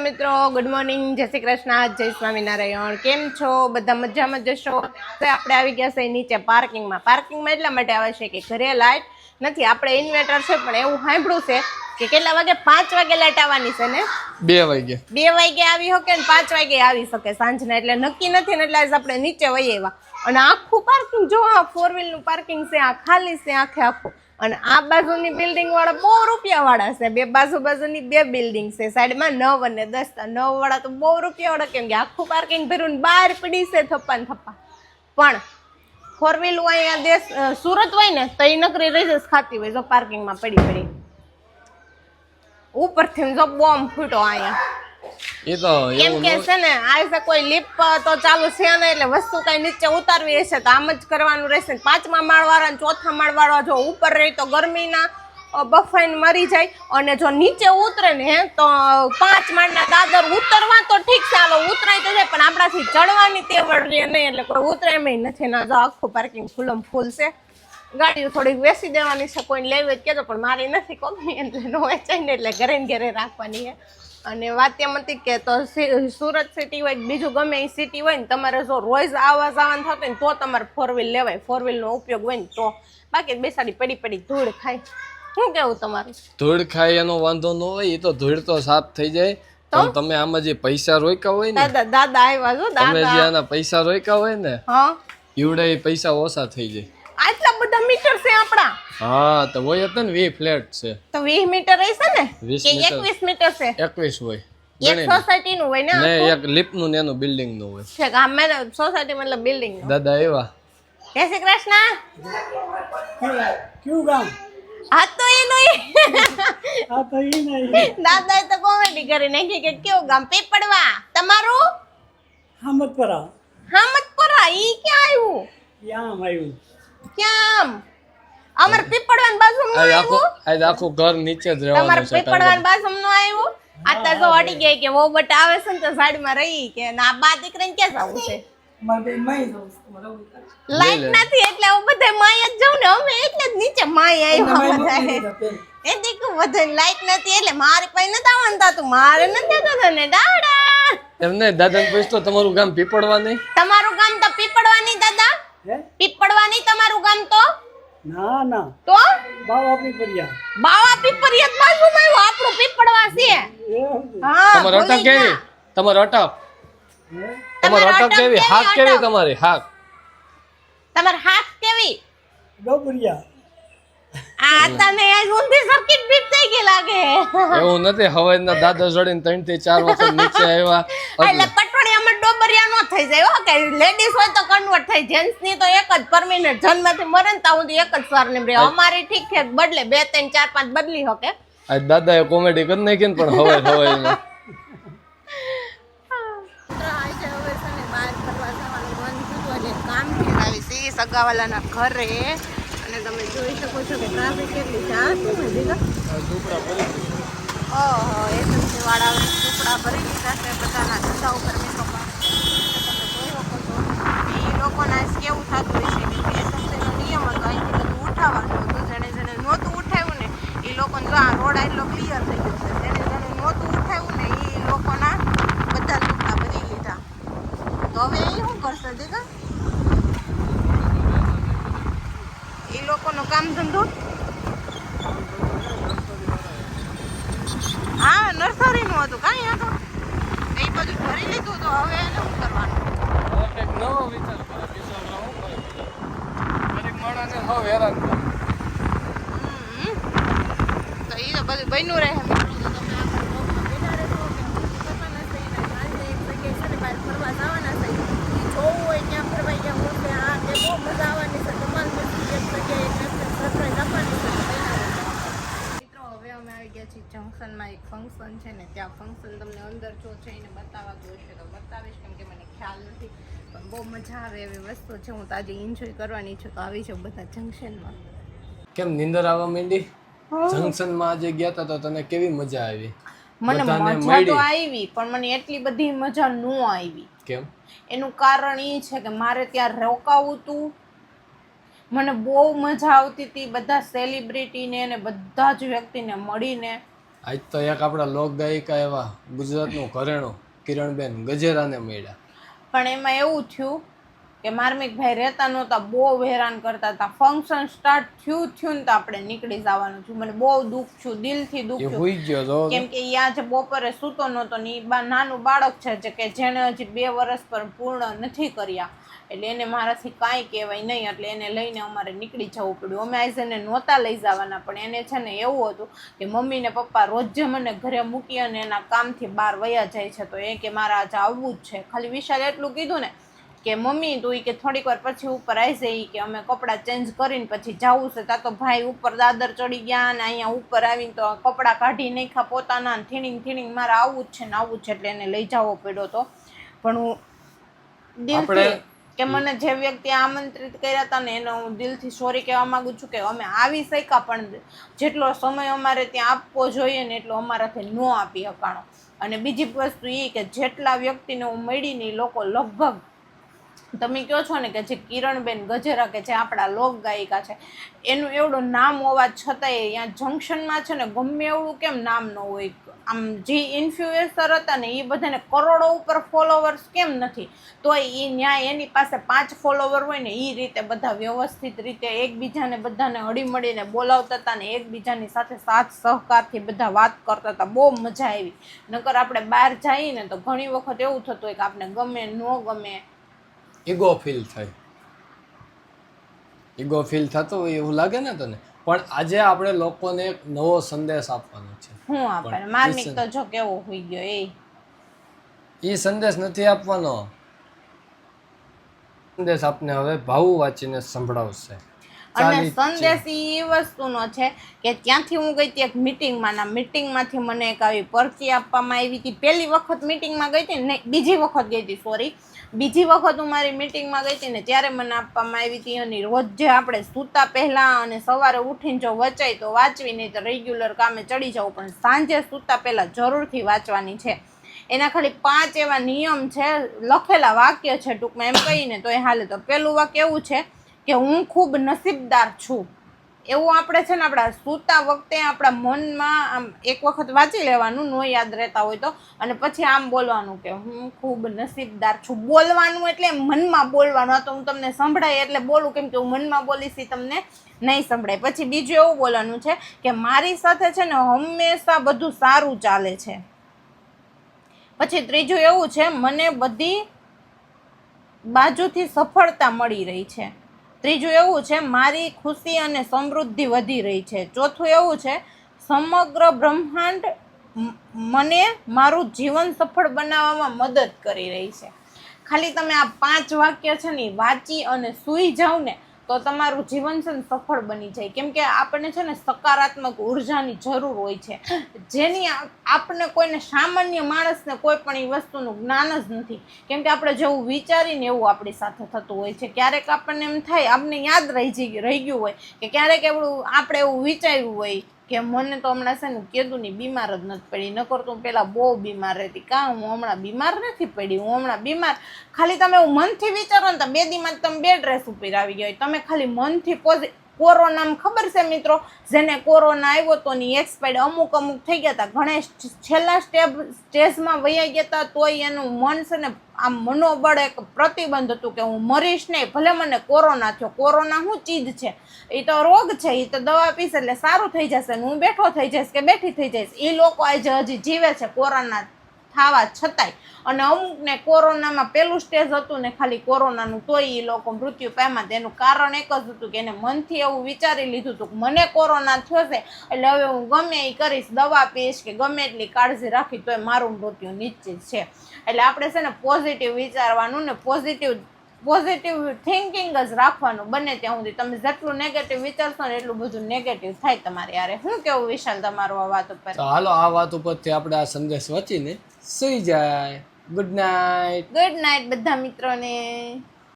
મિત્રો, good morning, જય શ્રી કૃષ્ણ, જય સ્વામિનારાયણ. કેમ છો બધા? મજામાં જશો? તો આપણે આવી ગયા છે નીચે પાર્કિંગમાં. પાર્કિંગમાં એટલા માટે આવે છે કે ઘરે લાઇટ નથી. આપણે ઇન્વર્ટર છે પણ એવું સાંભળ્યું છે કે કેટલા વાગે 5 વાગે લાઇટ આવવાની છે ને 2 વાગે આવી શકે ને 5 વાગે આવી શકે સાંજના, એટલે નક્કી નથી ને. એટલે આપણે નીચે વહી આવ્યા અને આખું પાર્કિંગ જો, આ 4 વ્હીલનું પાર્કિંગ છે, આ ખાલી છે આખે આખું. અને આ બાજુની બિલ્ડિંગ વાળા બહુ રૂપિયા વાળા છે. બે બાજુની 2 બિલ્ડિંગ છે, સાઈડમાં 9 અને 10. 9 વાળા તો બહુ રૂપિયા વાળા, કેમ કે આખું પાર્કિંગ ભર્યું બહાર પડી છે થપ્પા ને થપ્પા. પણ 4 વ્હીલ અહીંયા સુરત હોય ને તો એ નકરી રેજસ ખાતી હોય જો પાર્કિંગમાં પડી ઉપરથી જો બોમ્બ ફૂટો અહીંયા. એ તો કેમ કે છે ને આ કોઈ લિફ્ટ તો ચાલુ છે ને, એટલે વસ્તુ કઈ નીચે ઉતારવી હશે તો આમ જ કરવાનું રહેશે. 5મા માળ વાળા ને 4થા માળ વાળા જો ઉપર રહી તો ગરમીના બફાઈને મરી જાય, અને જો નીચે ઉતરે ને તો 5 માળના દાદર ઉતરવા તો ઠીક છે, ચાલો ઉતરાય તો જાય, પણ આપણાથી ચડવાની તેવડ રહે નહીં, એટલે કોઈ ઉતરે એમ નથી. ના જો આખું પાર્કિંગ ફૂલમ ફૂલ છે. ગાડીઓ થોડીક વેસી દેવાની છે, કોઈને લેવી જ કહેતો, પણ મારી નથી કોમી, એટલે ન વેચાય ને, એટલે ઘરે ને ઘરે રાખવાની છે. અને વાત એમ હતી કે તો સુરત સિટી હોય બીજું ગમે એ સિટી હોય ને, તમારે જો રોજ આવવા જવાનું થતું હોય ને તો તમારે 4 વ્હીલ લેવાય. 4 વ્હીલનો ઉપયોગ હોય ને તો, બાકી બેસાડી પડી ધૂળ ખાય. શું કેવું તમારું? ધૂળ ખાય એનો વાંધો ન હોય, એ તો ધૂળ તો સાફ થઈ જાય. પણ તમે આમાં જે પૈસા રોક્યા હોય ને, દાદા આવ્યા છો, તમે જે આના પૈસા રોક્યા હોય ને, હા ઈવડે એ પૈસા ઓછા થઈ જાય. આટલા બધા મીટર છે આપણા? હા, તો હોય હતા ને 20 ફ્લેટ છે, તો 20 મીટર હશે ને કે 21 મીટર છે? 21 હોય. એક સોસાયટી નું હોય ને, ને એક લિફ્ટ નું ને એનું બિલ્ડિંગ નું હોય છે કે અમે સોસાયટી મતલબ બિલ્ડિંગ નું. દાદા એવા જય શ્રી કૃષ્ણ. ક્યું ગામ? હા તો એ નહીં, આ તો ઈ નહીં. દાદા તો કોમેડી કરી નાખી કે કેવું ગામ? પીપળવા. તમારું? હામદપરા. હામદપરા. ઈ ક્યાં આવ્યું? યામ આવ્યું. ક્યાં? અમાર પીપળવાની બાજુમાં આવ્યું. આજ આખું ઘર નીચે જ તમાર રહેવાનું છે. પીપળવાની બાજુમાં આવ્યું. આતા જો અડી ગઈ કે વો બટ આવે છે ને તો સાઈડમાં રહી કે ના બા દીકરીને ક્યાં જવું છે? લાઈટ નથી એટલે હું બધે માય જ જાઉં ને, અમે એટલે જ નીચે માય આવ્યા બધા. એ દીકુ બધે લાઈટ નથી એટલે મારી પાસે નથી આવવાનું થતું, મારે નથી થતું ને. દાડા એમને દાદાને પૂછતો તમારું ગામ પીપળવા નહીં? તમારું ગામ તો પીપળવાની દાદા? હે? પીપળવાની તમારું ગામ તો? ના ના, તો બાવા પીપરિયા. બાવા પીપળિયા બાજુમાં આવ્યું, આપણું પીપળવા છે. હા, તમારો અટક કેવી? તમારો અટક તમારો અટક કેવી? હાક કેવી તમારી? હાક તમાર હાથ કેવી? ડોબરિયા. આ તને આજ ઊંધી સર્કિટ બીટ થઈ ગઈ લાગે. એવું નથી, હવાના દાદા જોડીને 3 થી 4 વખત નીચે આવ્યા. એટલે પટોળિયામાં ડોબરિયા નો થઈ જાય હો, કે લેડીઝ હોય તો કન્વર્ટ થાય. જેન્ટ્સ ની તો એક જ પરમિનન્ટ, જન્મથી મરે ને ત્યાં સુધી એક જ સરનેમ રહે. અમારી ઠીક છે બદલે 2 3 4 5 બદલી શકે. આજ દાદાએ કોમેડી કરી નાખી ને, પણ હવાય સગાવાલાના ઘરે, અને તમે જોઈ શકો છો કે ટ્રાફિક કેટલી છે. આ શું છે દીકરા? ઓહો, એજન્સી વાળા ઝૂંપડા ભરી દીધા છે બધાના ધંધા ઉપર મીઠો પાક. તમે જોઈ શકો છો એ લોકોને કેવું થતું હોય છે કે એજન્સીનો નિયમ હતો અહીંથી બધું ઉઠાવવાનું હતું. જેણે નહોતું ઉઠાવ્યું ને એ લોકોને જો આ રોડ આટલો ક્લિયર થઈ ગયો છે. જેણે નહોતું ઉઠાવ્યું ને એ લોકોના બધા ઝૂંપડા ભરી લીધા. તો હવે એ શું કરશે દીકરા? એ લોકોનો કામ ધંધો? હા, નર્સરીનું હતું કાંઈ હતું, એ બધું ભરી લીધું. તો હવે એને શું કરવાનું? નવો વિચાર કરો, કિશોરનો શું કરે? ગરીબ માણસને હવે હેરાન કરે. તો એ તો બધું બન્યું રહે. મિત્રો તો તમે આગળ બ્લોગમાં બેઠા રહેશો કે કરવાના છે ને, કાલે એક જગ્યાએ છે ને બહાર ફરવા જવાના છે. એ જોવું હોય ત્યાં ફરવાઈ ગયા હોતે, હા તે બહુ મજા આવવાની છે. તમારે પછી એક જગ્યાએ સરપ્રાઈઝ આપવાની છે. મિત્રો હવે અમે આવી ગયા છીએ જંકશનમાં. એક ફંક્શન છે ને, ત્યાં ફંક્શન તમને અંદર જો છે એને બતાવતું હશે તો બતાવીશ, કેમ કે મને ખ્યાલ નથી. પણ બહુ મજા આવે એવી વસ્તુ છે. હું તો આજે એન્જોય કરવાની છું. તો આવી છે બધા જંકશનમાં. કેમ નીંદર આવવા માંડી? જંકશનમાં આજે ગયા હતા તો તને કેવી મજા આવી? મને મજા તો આવી, પણ મને એટલી બધી મજા ન આવી. કેમ? એનું કારણ એ છે કે મારે ત્યાં રોકાવું હતું. મને બહુ મજા આવતી હતી બધા સેલિબ્રિટીને અને બધા જ વ્યક્તિને મળીને. આજ તો એક આપણા લોક ગાયિકા એવા ગુજરાતનું ઘરેણું કિરણબેન ગજેરાને મળ્યા. પણ એમાં એવું થયું કે માર્મિકભાઈ રહેતા નહોતા, બહુ હેરાન કરતા હતા. ફંક્શન સ્ટાર્ટ થયું ને તો આપણે નીકળી જવાનું થયું. મને બહુ દુઃખ થયું, દિલથી દુઃખ એ થયું. હુઈ ગયો તો કેમ કે ઈ આજે બપોરે સૂતો નહોતો ને ઈ નાનું બાળક છે જે કે જેણે હજી 2 વર્ષ પર પૂર્ણ નથી કર્યા, એટલે એને મારાથી કાંઈ કહેવાય નહીં, એટલે એને લઈને અમારે નીકળી જવું પડ્યું. અમે આજે એને નહોતા લઈ જવાના, પણ એને છે ને એવું હતું કે મમ્મી ને પપ્પા રોજ મને ઘરે મૂકી અને એના કામથી બહાર વયા જાય છે, તો એ કે મારે આજે આવવું જ છે. ખાલી વિશાલ એટલું કીધું ને કે મમ્મી તું કે થોડીક વાર પછી ઉપર આવી જાય, કે અમે કપડાં ચેન્જ કરીને પછી જવું છે. ત્યાં તો ભાઈ ઉપર દાદર ચડી ગયા ને અહીંયા ઉપર આવીને તો કપડાં કાઢી નાખ્યા પોતાના, થીણીંગ મારે આવવું જ છે ને આવવું જ છે, એટલે એને લઈ જવો પડ્યો હતો. પણ હું દિલથી કે મને જે વ્યક્તિ આમંત્રિત કર્યા હતા ને એને હું દિલથી સોરી કહેવા માંગુ છું કે અમે આવી શક્યા, પણ જેટલો સમય અમારે ત્યાં આપવો જોઈએ ને એટલો અમારાથી ન આપી શકાણો. અને બીજી વસ્તુ એ કે જેટલા વ્યક્તિને હું મળી ને એ લોકો લગભગ તમે કહો છો ને કે જે કિરણબેન ગજેરા કે જે આપણા લોક ગાયિકા છે, એનું એવડું નામ હોવા છતાંય અહીંયા જંકશનમાં છે ને ગમે એવડું કેમ નામ ન હોય. આમ જે ઇન્ફ્લુએન્સર હતા ને એ બધાને કરોડો ઉપર ફોલોવર્સ કેમ નથી, તોય એ ન્યાય એની પાસે 5 ફોલોવર હોય ને એ રીતે બધા વ્યવસ્થિત રીતે એકબીજાને બધાને હળીમળીને બોલાવતા હતા ને એકબીજાની સાથે સાથ સહકારથી બધા વાત કરતા હતા. બહુ મજા આવી. નકર આપણે બહાર જઈએ ને તો ઘણી વખત એવું થતું હોય કે આપણે ગમે ન ગમે ઈગો ફીલ થાય, ઈગો ફીલ થતો હોય એવું લાગે ને તને. પણ આજે આપણે લોકોને એક નવો સંદેશ આપવાનો છે. હું આપણે માર્મિક તો જો કેવો હોઈ ગયો એ સંદેશ નથી આપવાનો. સંદેશ આપને હવે ભાવું વાંચીને સંભળાવશે. અને સંદેશ એ વસ્તુનો છે કે ત્યાંથી હું ગઈ હતી એક મીટિંગમાં, ના મીટિંગમાંથી મને એક આવી પરચી આપવામાં આવી હતી. પહેલી વખત મીટિંગમાં ગઈ હતી ને, બીજી વખત ગઈ હતી, સોરી, બીજી વખત હું મારી મીટિંગમાં ગઈ હતી ને ત્યારે મને આપવામાં આવી હતી. અને રોજ જે આપણે સૂતા પહેલાં અને સવારે ઉઠીને જો વચાય તો વાંચવી, નહીં તો રેગ્યુલર કામે ચડી જવું, પણ સાંજે સૂતા પહેલાં જરૂરથી વાંચવાની છે. એના ખાલી 5 એવા નિયમ છે, લખેલા વાક્ય છે ટૂંકમાં એમ કહીને તો એ હાલે. તો પહેલું વાક્ય એવું છે કે હું ખૂબ નસીબદાર છું. એવું આપણે છે ને આપણા સૂતા વખતે આપણા મનમાં આમ એક વખત વાંચી લેવાનું, ન યાદ રહેતા હોય તો, અને પછી આમ બોલવાનું કે હું ખૂબ નસીબદાર છું. બોલવાનું એટલે મનમાં બોલવાનું. આ તો હું તમને સંભળાય એટલે બોલું, કેમ કે હું મનમાં બોલીશ એ તમને નહીં સંભળાય. પછી બીજું એવું બોલવાનું છે કે મારી સાથે છે ને હંમેશા બધું સારું ચાલે છે. પછી ત્રીજું એવું છે મને બધી બાજુથી સફળતા મળી રહી છે. ત્રીજું એવું છે મારી ખુશી અને સમૃદ્ધિ વધી રહી છે. ચોથું એવું છે સમગ્ર બ્રહ્માંડ મને મારું જીવન સફળ બનાવવામાં મદદ કરી રહી છે. ખાલી તમે આ 5 વાક્ય છે ને વાંચી અને સૂઈ જાવ ને તો તમારું જીવન છે ને સફળ બની જાય. કેમ કે આપણને છે ને સકારાત્મક ઉર્જાની જરૂર હોય છે, જેની આપણને કોઈને સામાન્ય માણસને કોઈ પણ એ વસ્તુનું જ્ઞાન જ નથી. કેમ કે આપણે જેવું વિચારીને એવું આપણી સાથે થતું હોય છે. ક્યારેક આપણને એમ થાય, આપણને યાદ રહી ગયું હોય કે ક્યારેક આપણે એવું વિચાર્યું હોય કે મને તો હમણાં છે ને કેદુની બીમાર જ નથી પડી, નકર તો પહેલાં બહુ બીમાર રહેતી. કાં હું હમણાં બીમાર નથી પડી, હું હમણાં બીમાર. ખાલી તમે એવું મનથી વિચારો ને તો 2 દીમાં તમે બેડ રેસ ઉપર આવી ગયા હોય. તમે ખાલી મનથી કોરોનામાં ખબર છે મિત્રો, જેને કોરોના આવ્યો તો ની એક્સપાયર્ડ અમુક થઈ ગયા હતા, ઘણા છેલ્લા સ્ટેજમાં વયા ગયા હતા, તોય એનું મન છે ને આમ મનોબળ એક પ્રતિબંધ હતું કે હું મરીશ નહીં, ભલે મને કોરોના થયો. કોરોના શું ચીજ છે? એ તો રોગ છે, એ તો દવા પીશે એટલે સારું થઈ જશે, હું બેઠો થઈ જઈશ કે બેઠી થઈ જઈશ. એ લોકો આજે હજી જીવે છે કોરોના થવા છતાંય. અને અમુકને કોરોનામાં પહેલું સ્ટેજ હતું ને ખાલી કોરોનાનું, તોય એ લોકો મૃત્યુ પામ્યા. તેનું કારણ એક જ હતું કે એને મનથી એવું વિચારી લીધું હતું કે મને કોરોના થયો છે એટલે હવે હું ગમે એ કરીશ, દવા પીશ કે ગમે એટલી કાળજી રાખી તોય મારું મૃત્યુ નિશ્ચિત છે. એટલે આપણે છે ને પોઝિટિવ વિચારવાનું ને પોઝિટિવ થિંકિંગ જ રાખવાનું બને ત્યાં સુધી. તમે જેટલું નેગેટિવ વિચારશો ને એટલું બધું નેગેટિવ થાય તમારે. યારે શું કેવું વિશાલ તમારું આ વાત ઉપર? તો હાલો આ વાત ઉપરથી આપણે આ સંદેશ વાંચીને સુઈ જાય. Good night. ગુડ નાઇટ બધા મિત્રોને.